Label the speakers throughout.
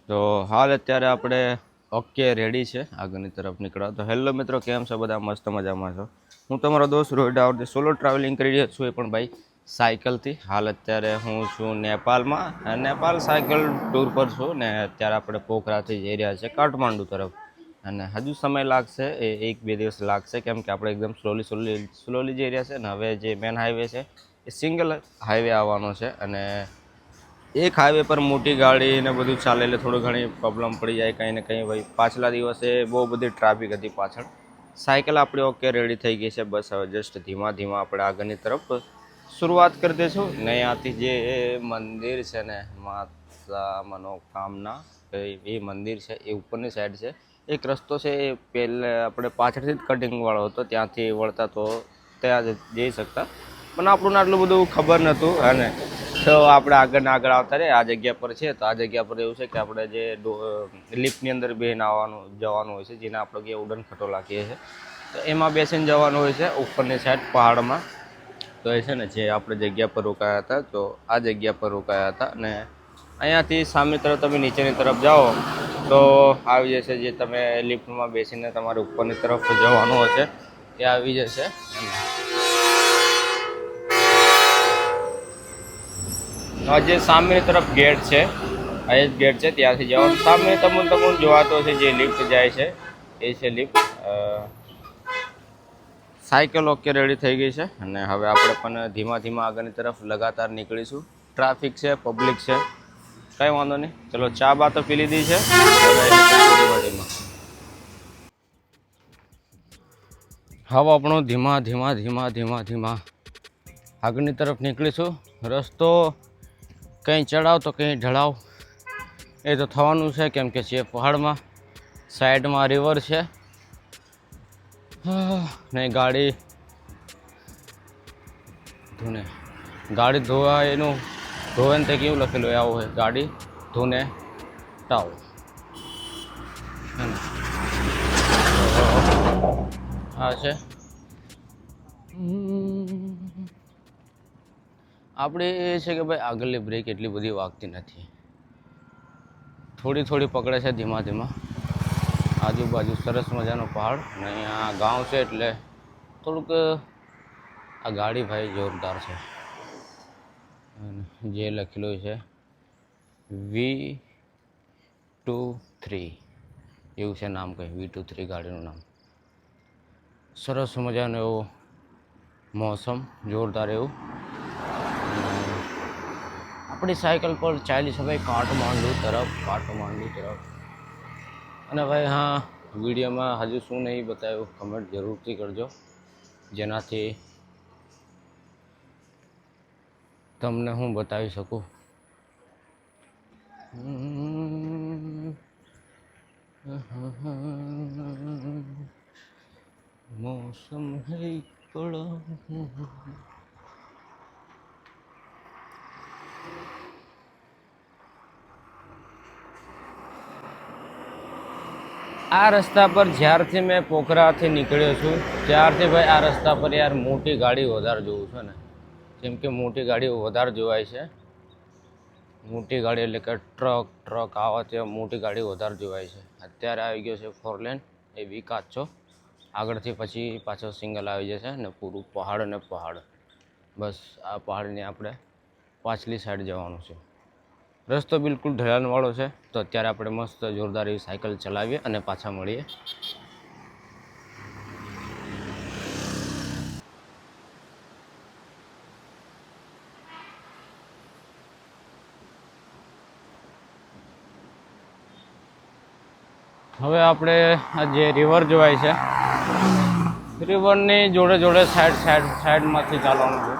Speaker 1: તો હાલ અત્યારે આપણે ઓકે રેડી છે આગળની તરફ નીકળવા. તો હેલો મિત્રો, કેમ છો બધા? મસ્ત મજામાં છો? હું તમારો દોસ્ત રોહિત ડાવરથી સોલો ટ્રાવેલિંગ કરી રહ્યો છું, એ પણ ભાઈ સાયકલથી. હાલ અત્યારે હું છું નેપાળમાં. નેપાળ સાયકલ ટૂર પર છું ને અત્યારે આપણે પોખરાથી જઈ રહ્યા છીએ કાઠમાંડુ તરફ. અને હજુ સમય લાગશે, 1-2 દિવસ લાગશે, કેમ કે આપણે એકદમ સ્લોલી જઈ રહ્યા છે. ને હવે જે મેન હાઈવે છે એ સિંગલ હાઈવે આવવાનો છે, અને એક હાઈવે પર મોટી ગાડી ને બધું ચાલે એટલે થોડું ઘણી પ્રોબ્લેમ પડી જાય કંઈ ને કંઈ. ભાઈ પાછલા દિવસે બહુ બધી ટ્રાફિક હતી પાછળ. સાયકલ આપણી ઓકે રેડી થઈ ગઈ છે. બસ હવે જસ્ટ ધીમા ધીમા આપણે આગળની તરફ શરૂઆત કરી દઈશું. ને અહીંયાથી જે મંદિર છે ને, માતા મનોકામના એ મંદિર છે, એ ઉપરની સાઈડ છે. એક રસ્તો છે એ પહેલે આપણે પાછળથી જ કટિંગવાળો હતો, ત્યાંથી વળતા તો ત્યાં જ જઈ શકતા, પણ આપણને આટલું બધું ખબર નહોતું. અને તો આપણે આગળ આવતા રહે. આ જગ્યા પર છે, તો આ જગ્યા પર એવું છે કે આપણે જે લિફ્ટની અંદર બેસીને જવાનું હોય છે, જેને આપણે કે ઉડન ખટોલા કહીએ છીએ, તો એમાં બેસીને જવાનું હોય છે ઉપરની સાઈડ પહાડમાં. તો એ છે ને જે આપણે જગ્યા પર રોકાયા હતા, તો આ જગ્યા પર રોકાયા હતા. અને અહીંયાથી સામે તરફ તમે નીચેની તરફ જાઓ તો આવી જશે, જે તમે લિફ્ટમાં બેસીને તમારે ઉપરની તરફ જવાનું હશે એ આવી જશે. જે સામેની તરફ ગેટ છે, આ જ ગેટ છે, ત્યાંથી જવાનું. સામે તમને જોવાતો છે જે લિફ્ટ જાય છે એ છે લિફ્ટ. સાયકલ ઓકે રેડી થઈ ગઈ છે, અને હવે આપણે પણ ધીમા ધીમા આગળની તરફ લગાતાર નીકળીશું. ટ્રાફિક છે, પબ્લિક છે, કંઈ વાંધો નહીં. ચલો, ચા બા તો પી લીધી છે, હવે આપણું ધીમા ધીમા ધીમા ધીમા ધીમા આગળની તરફ નીકળીશું. રસ્તો કંઈ ચડાવ તો કંઈ ઢળાવ, એ તો થવાનું છે, કેમ કે છે પહાડમાં, સાઈડમાં રિવર છે. ને ગાડી ધોવા, એનું ધોવે ને તે કેવું લખેલું હોય આવું હોય, ગાડી ધોને ટાવ. આ છે આપણે એ છે કે ભાઈ આગળની બ્રેક એટલી બધી વાગતી નથી, થોડી થોડી પકડે છે ધીમા ધીમા. આજુબાજુ સરસ મજાનો પહાડ, અને અહીંયા ગાંવ છે એટલે થોડુંક આ ગાડી ભાઈ જોરદાર છે. જે લખેલું છે V23 એવું છે નામ, કંઈ V23 ગાડીનું નામ. સરસ મજાનો એવો મોસમ, જોરદાર એવું. આપણી સાયકલ પર ચાલી છે ભાઈ કાઠમાંડુ તરફ. અને ભાઈ હા, વિડીયોમાં હજુ શું નહીં બતાવ્યું કમેન્ટ જરૂરથી કરજો, જેનાથી તમને હું બતાવી શકું. મોસમ હૈ બડા. આ રસ્તા પર જ્યારથી મેં પોખરાથી નીકળ્યો છું ત્યારથી ભાઈ આ રસ્તા પર યાર મોટી ગાડી વધારે જોઉં છું ને. જેમ કે મોટી ગાડીઓ વધારે જોવાય છે. મોટી ગાડી એટલે કે ટ્રક આવે તે મોટી ગાડી વધારે જોવાય છે. અત્યારે આવી ગયો છે 4 લેન, એ બી કાચો. આગળથી પછી પાછો સિંગલ આવી જશે ને પૂરું પહાડ અને પહાડ. બસ આ પહાડની આપણે પાછલી સાઈડ જવાનું છે. રસ્તો બિલકુલ ઢલાણવાળો છે, તો અત્યારે આપણે મસ્ત જોરદાર એવી સાયકલ ચલાવીએ અને પાછા મળીએ. હવે આપણે આ જે રિવર જોવાય છે, રિવરની જોડે જોડે સાઈડમાંથી ચાલવાનું છે.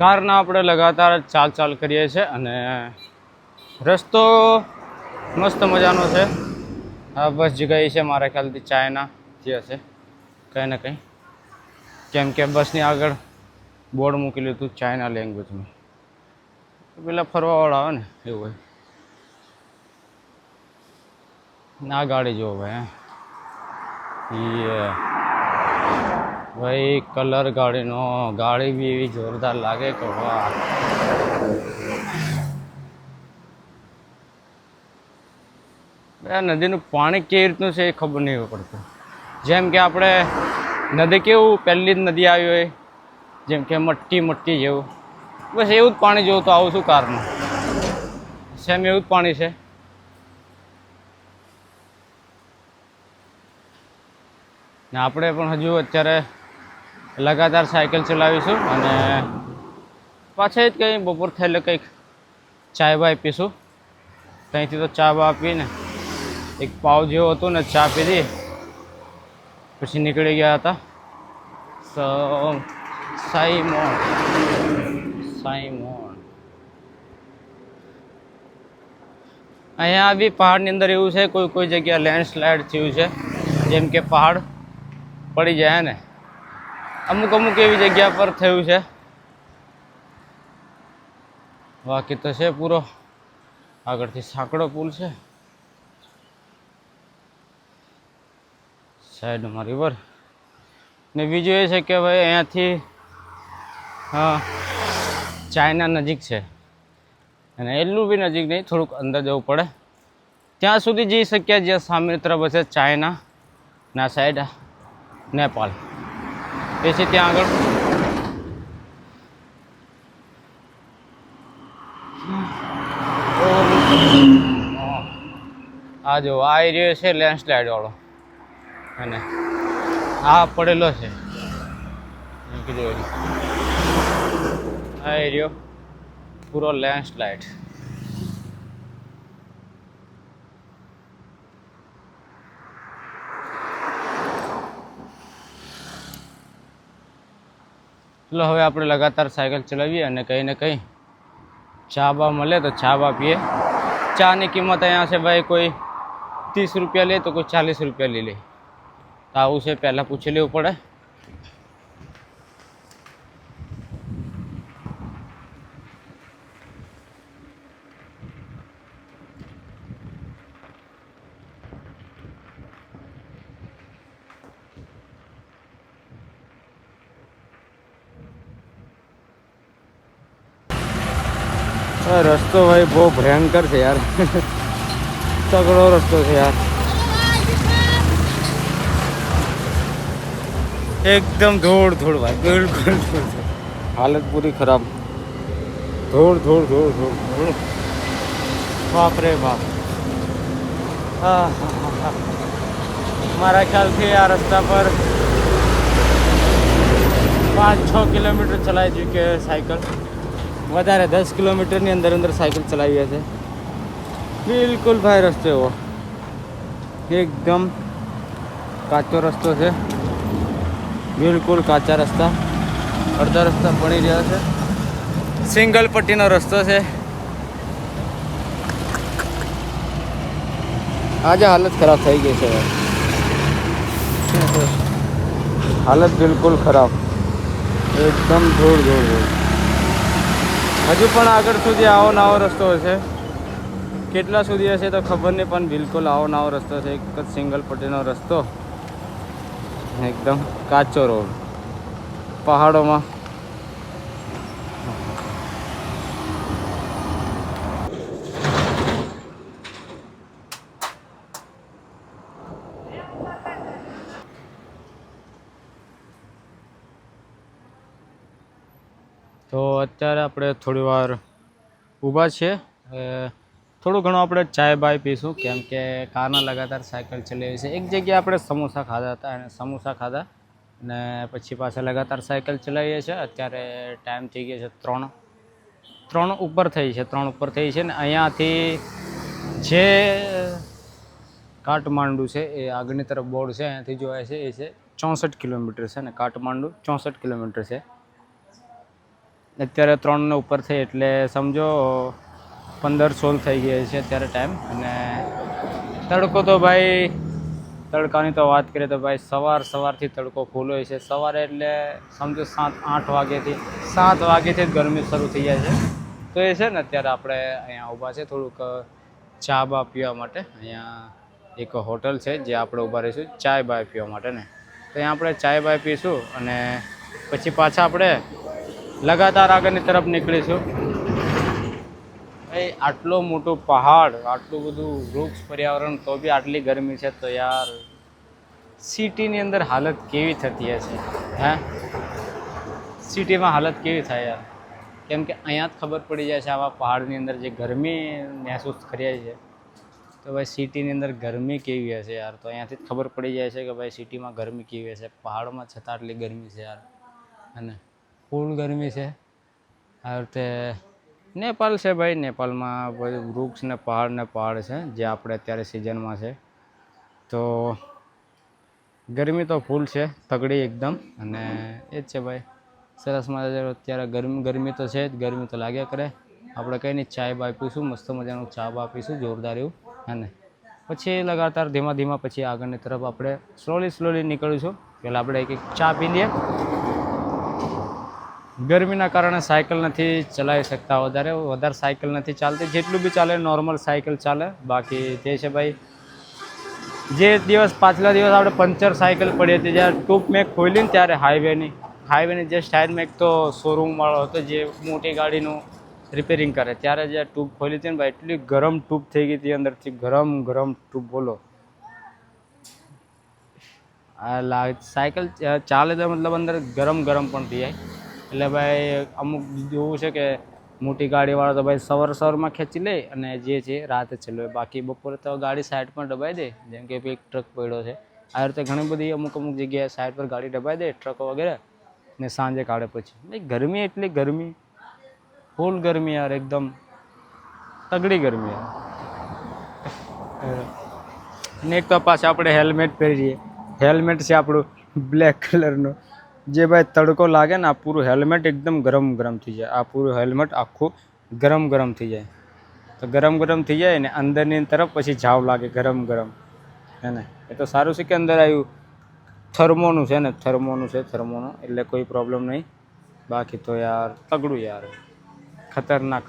Speaker 2: કારના આપણે લગાતાર ચાલ કરીએ છીએ અને રસ્તો મસ્ત મજાનો છે. આ બસ જગ્યાએ છે મારા ખ્યાલથી ચાઇના જે હશે કંઈ ને કંઈ, કેમ કે બસની આગળ બોર્ડ મૂકેલું હતું ચાઇના લેંગ્વેજમાં. પેલા ફરવાવાળા આવે ને એવું હોય. ના ગાડી જો ભાઈ ભાઈ કલર ગાડીનો, ગાડી બી એવી જોરદાર લાગે કે વાહ. આ નદીનું પાણી કેવી રીતનું છે એ ખબર નહીં પડતું. જેમ કે આપણે નદી કેવું પહેલી જ નદી આવી હોય, જેમ કે મટ્ટી જેવું, બસ એવું જ પાણી જોવું તો આવું શું કારનું સેમ એવું જ પાણી છે. ને આપણે પણ હજુ અત્યારે લગાતાર સાયકલ ચલાવીશું અને પાછા જ કંઈ બપોર થાય એટલે કંઈક ચાય બાય પીશું. ત્યાંથી તો ચા બા પીને એક પાવ જેવો હતો ને ચા પીધી પછી નીકળી ગયા હતા સાઈમોન. અહીંયા બી પહાડની અંદર એવું છે, કોઈ જગ્યા લેન્ડસ્લાઇડ થયું છે, જેમ કે પહાડ પડી જાય ને અમુક એવી જગ્યા પર થયું છે. બાકી તો છે પૂરો આગળથી સાંકડો પુલ છે, સાઈડમાં રિવર. ને બીજું એ છે કે ભાઈ અહીંયાથી ચાઇના નજીક છે અને એટલું બી નજીક નહીં, થોડુંક અંદર જવું પડે. ત્યાં સુધી જઈ શક્યા જ્યાં સામે તરફ હશે ચાઇના ના સાઈડ નેપાળ એ છે ત્યાં આગળ. આ જો આ એરિયો છે લેન્ડસ્લાઇડ વાળો અને આ પડેલો છે આ એરિયો પૂરો લેન્ડસ્લાઇડ. ચલો હવે આપણે લગાતાર સાયકલ ચલાવીએ અને કંઈ ને કંઈ ચા બા મળે તો ચા બા પીએ. ચાની કિંમત અહીંયા છે ભાઈ, કોઈ 30 રૂપિયા લે તો કોઈ 40 રૂપિયા લઈ લે. તો આવું છે, પહેલાં પૂછી લેવું પડે. રસ્તો ભાઈ બહુ ભયંકર છે યાર, તગડો રસ્તો છે યાર, એકદમ ધૂળ ભાઈ, બિલકુલ હાલત પૂરી ખરાબ. ધૂળ, બાપ રે બાપ. મારા ખ્યાલથી આ રસ્તા પર 5-6 કિલોમીટર ચલાવી ચૂકી સાયકલ, વધારે 10 કિલોમીટરની અંદર સાયકલ ચલાવી હશે. બિલકુલ ભાઈ રસ્તો એવો એકદમ કાચો રસ્તો છે, બિલકુલ કાચા રસ્તા, અડધા રસ્તા બની રહ્યા છે. સિંગલ પટ્ટીનો રસ્તો છે. આજે હાલત ખરાબ થઈ ગઈ છે, હાલત બિલકુલ ખરાબ, એકદમ ધૂળ. હજુ પણ આગળ સુધી આવો નવો રસ્તો હશે, કેટલા સુધી હશે તો ખબર નહીં, પણ બિલકુલ આવો નવો રસ્તો છે. એક જ સિંગલ પટ્ટીનો રસ્તો, એકદમ કાચો રોડ પહાડોમાં. તો અત્યારે આપણે થોડી વાર ઊભા છીએ, થોડું ઘણું આપણે ચાય બાય પીશું, કેમ કે કારના લગાતાર સાયકલ ચલાવી છે. એક જગ્યાએ આપણે સમોસા ખાધા હતા અને સમોસા ખાધા અને પછી પાછા લગાતાર સાયકલ ચલાવીએ છીએ. અત્યારે ટાઈમ થઈ ગયો છે 3 ઉપર થઈ છે ને અહીંયાથી જે કાઠમાંડું છે એ આગળની તરફ બોર્ડ છે, અહીંયાથી જોવાય છે એ છે 64 કિલોમીટર છે ને કાઠમાંડું 64 કિલોમીટર છે. અત્યારે 3 ઉપર થઈ એટલે સમજો 15-16 થઈ ગયા છે અત્યારે ટાઈમ. અને તડકો તો ભાઈ, તડકાની તો વાત કરીએ તો ભાઈ સવારથી તડકો ફૂલ હોય છે. સવારે એટલે સમજો 7-8 વાગ્યાથી 7 વાગ્યાથી જ ગરમી શરૂ થઈ જાય છે. તો એ છે ને અત્યારે આપણે અહીંયા ઊભા છે થોડુંક ચા બા પીવા માટે. અહીંયા એક હોટલ છે જે આપણે ઊભા રહીશું ચાય બાય પીવા માટે ને. તો અહીંયા આપણે ચાય બાય પીશું અને પછી પાછા આપણે લગાતાર આગળની તરફ નીકળીશું. ભાઈ આટલો મોટો પહાડ, આટલું બધું વૃક્ષ પર્યાવરણ, તો બી આટલી ગરમી છે તો યાર સિટીની અંદર હાલત કેવી થતી હશે? હે, સિટીમાં હાલત કેવી થાય યાર? કેમ કે અહીંયા જ ખબર પડી જાય છે આવા પહાડની અંદર જે ગરમી મહેસૂસ કરીએ છીએ, તો ભાઈ સિટીની અંદર ગરમી કેવી હશે યાર? તો અહીંયાથી જ ખબર પડી જાય છે કે ભાઈ સિટીમાં ગરમી કેવી હશે. પહાડોમાં છતાં આટલી ગરમી છે યાર, અને ફૂલ ગરમી છે. આ રીતે નેપાળ છે ભાઈ, નેપાળમાં બધું વૃક્ષ ને પહાડ છે જે આપણે અત્યારે સિઝનમાં છે. તો ગરમી તો ફૂલ છે, તગડી એકદમ. અને એ જ છે ભાઈ, સરસ મજા. અત્યારે ગરમી તો છે જ, ગરમી તો લાગ્યા કરે. આપણે કંઈ નહીં, ચાય બાય પીશું, મસ્ત મજાનું ચા બા પીશું જોરદાર એવું. અને પછી લગાતાર ધીમા પછી આગળની તરફ આપણે સ્લોલી નીકળીશું. પહેલાં આપણે એક ચા પી લઈએ. ગરમીના કારણે સાયકલ નથી ચલાવી શકતા, વધારે સાયકલ નથી ચાલતી. જેટલું બી ચાલે નોર્મલ સાયકલ ચાલે. બાકી તે છે ભાઈ, જે પાછલા દિવસ આપણે પંચર સાયકલ પડી હતી, જ્યારે ટ્યુબ મેં ખોલી ને ત્યારે હાઈવેની જે સાઈડમાં એક તો શોરૂમ વાળો હતો જે મોટી ગાડીનું રિપેરિંગ કરે, ત્યારે જે ટ્યુબ ખોલી હતી ને ભાઈ, એટલી ગરમ ટ્યુબ થઈ ગઈ હતી અંદરથી. ગરમ ટ્યુબ બોલો. સાયકલ ચાલે તો મતલબ અંદર ગરમ પણ થઈ જાય. એટલે ભાઈ અમુક એવું છે કે મોટી ગાડીવાળા તો ભાઈ સવારમાં ખેંચી લે અને જે છે રાતે ચલાવે. બાકી બપોરે તો ગાડી સાઈડ પર દબાઈ દે. જેમ કે એક ટ્રક પડ્યો છે, આ રીતે ઘણી બધી અમુક જગ્યાએ સાઈડ પર ગાડી દબાઈ દે ટ્રકો વગેરે, ને સાંજે કાઢે. પછી ગરમી એટલી ગરમી, ફૂલ ગરમી યાર, એકદમ તગડી ગરમી યાર. ને એક તો પાછા આપણે હેલ્મેટ પહેરીએ. હેલ્મેટ છે આપણું બ્લેક કલરનું, જે ભાઈ તડકો લાગે ને આ પૂરું હેલ્મેટ એકદમ ગરમ થઈ જાય. આ પૂરું હેલ્મેટ આખું ગરમ થઈ જાય. તો ગરમ થઈ જાય ને અંદરની તરફ પછી ઝાવ લાગે ગરમ હે ને. એ તો સારું છે કે અંદર આવ્યું થર્મોનું છે ને, થર્મોનું એટલે કોઈ પ્રોબ્લેમ નહીં. બાકી તો યાર તગડું યાર, ખતરનાક.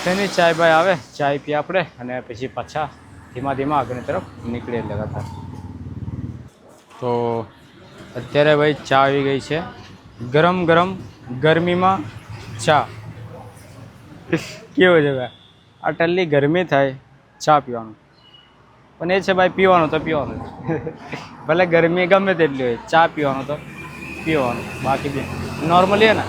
Speaker 2: તેની ચાય બાય આવે, ચાય પીએ આપણે અને પછી પાછા ધીમા આગળની તરફ નીકળીએ લગાતાર. તો અત્યારે ભાઈ ચા આવી ગઈ છે, ગરમ ગરમીમાં ચા. કેવું છે ભાઈ, આટલી ગરમી થાય ચા પીવાનું. પણ એ છે ભાઈ, પીવાનું તો પીવાનું ભલે ગરમી ગમે તેટલી હોય, ચા પીવાનું તો પીવાનું. બાકી બી નોર્મલી હે ને.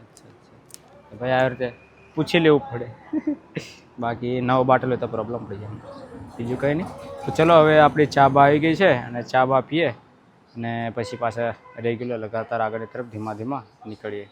Speaker 2: અચ્છા ભાઈ, આવી રીતે પૂછી લેવું પડે. બાકી નવો બાટલ હોય તો પ્રોબ્લેમ પડી જાય, બીજું કંઈ નહીં. તો ચલો હવે આપણી ચા બા આવી ગઈ છે અને ચા બા પીએ અને પછી પાછા રેગ્યુલર લગાતાર આગળની તરફ ધીમા નીકળીએ.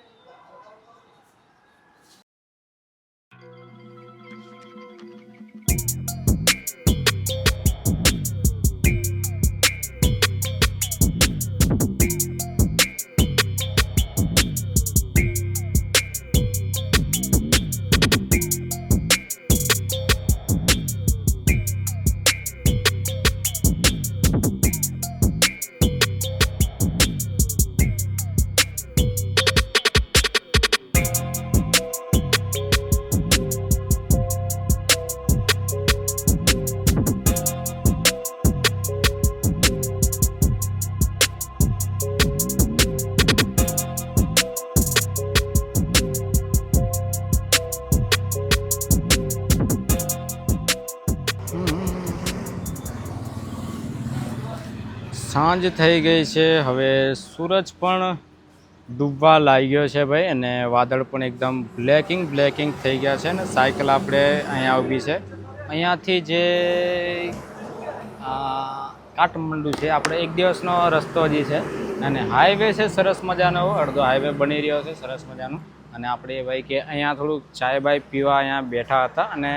Speaker 2: સાંજ થઈ ગઈ છે, હવે સૂરજ પણ ડૂબવા લાગ્યો છે ભાઈ, અને વાદળ પણ એકદમ બ્લેકિંગ થઈ ગયા છે. ને સાયકલ આપણે અહીંયા ઊભી છે. અહીંયાથી જે કાઠમંડુ છે આપણે 1 દિવસનો રસ્તો હજી છે, અને હાઈવે છે સરસ મજાનો, અડધો હાઈવે બની રહ્યો છે સરસ મજાનો. અને આપણે ભાઈ કે અહીંયા થોડુંક ચાય બાય પીવા અહીંયા બેઠા હતા, અને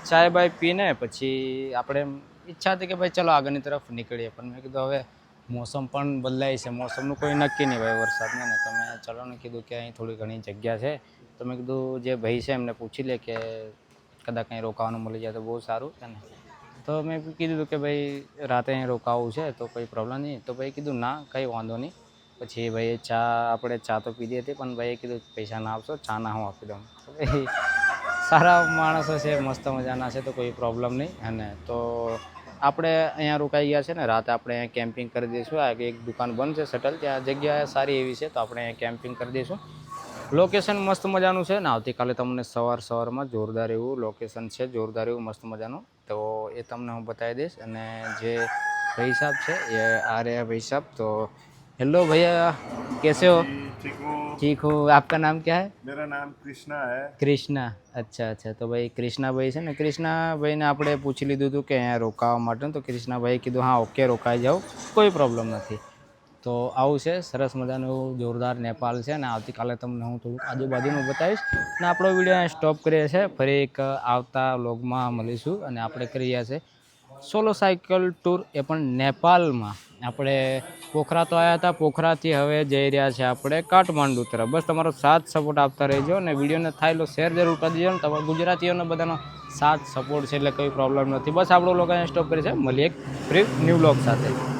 Speaker 2: ચાય બાય પીને પછી આપણે ઈચ્છા હતી કે ભાઈ ચલો આગળની તરફ નીકળીએ. પણ મેં કીધું હવે મોસમ પણ બદલાય છે, મોસમનું કોઈ નક્કી નહીં ભાઈ વરસાદનું ને. તમે ચલો ને કીધું કે અહીં થોડી ઘણી જગ્યા છે, તો મેં કીધું જે ભાઈ છે એમને પૂછી લે કે કદાચ કંઈ રોકાવાનું મળી જાય તો બહુ સારું છે ને. તો મેં કીધું કે ભાઈ રાતે અહીં રોકાવું છે તો કોઈ પ્રોબ્લેમ નહીં. તો ભાઈ કીધું ના કંઈ વાંધો નહીં. પછી ભાઈએ આપણે ચા તો પીધી હતી, પણ ભાઈએ કીધું પૈસા ના આપશો, ચા ના હું આપી દઉં. તો ભાઈ સારા માણસો છે, મસ્ત મજાના છે, તો કોઈ પ્રોબ્લેમ નહીં. અને તો આપણે અહીંયા રોકાઈ ગયા છે ને, રાતે આપણે અહીંયા કેમ્પિંગ કરી દઈશું. આ એક દુકાન બંધ છે શટલ, ત્યાં જગ્યા સારી એવી છે, તો આપણે અહીંયા કેમ્પિંગ કરી દઈશું. લોકેશન મસ્ત મજાનું છે ને, આવતીકાલે તમને સવારમાં જોરદાર એવું લોકેશન છે, જોરદાર એવું મસ્ત મજાનું, તો એ તમને હું બતાવી દઈશ. અને જે ભાઈ સાहब છે એ आ रहे हैं भाई साहब. तो हेलो भैया, कैसे हो?
Speaker 3: ठीक हूँ।
Speaker 2: ठीक हो. आपका नाम क्या है?
Speaker 3: मेरा नाम कृष्णा है।
Speaker 2: કૃષ્ણા. અચ્છા. તો ભાઈ કૃષ્ણાભાઈ છે ને, કૃષ્ણાભાઈને આપણે પૂછી લીધું હતું કે અહીંયા રોકાવા માટે, તો કૃષ્ણાભાઈએ કીધું હા ઓકે રોકાઈ જાઓ, કોઈ પ્રોબ્લેમ નથી. તો આવું છે, સરસ મજાનું એવું જોરદાર નેપાલ છે. અને આવતીકાલે તમને હું થોડુંક આજુબાજુનું બતાવીશ. અને આપણો વિડીયો અહીં સ્ટોપ કરીએ છીએ, ફરી એક આવતા વ્લોગમાં મળીશું. અને આપણે કરી રહ્યા છે સોલો સાયકલ ટૂર, એ પણ નેપાળમાં. આપણે પોખરા તો આવ્યા હતા, પોખરાથી હવે જઈ રહ્યા છે આપણે કાઠમાંડુ તરફ. બસ તમારો સાથ સપોર્ટ આપતા રહેજો, અને વિડીયોને થાય એટલો શેર જરૂર કરી દેજો. ને તમારા ગુજરાતીઓને બધાનો સાથ સપોર્ટ છે એટલે કોઈ પ્રોબ્લેમ નથી. બસ આપણો લોકો અહીંયા સ્ટોપ કરી છે, મળીએ એક ફ્રી ન્યૂ વ્લોગ સાથે.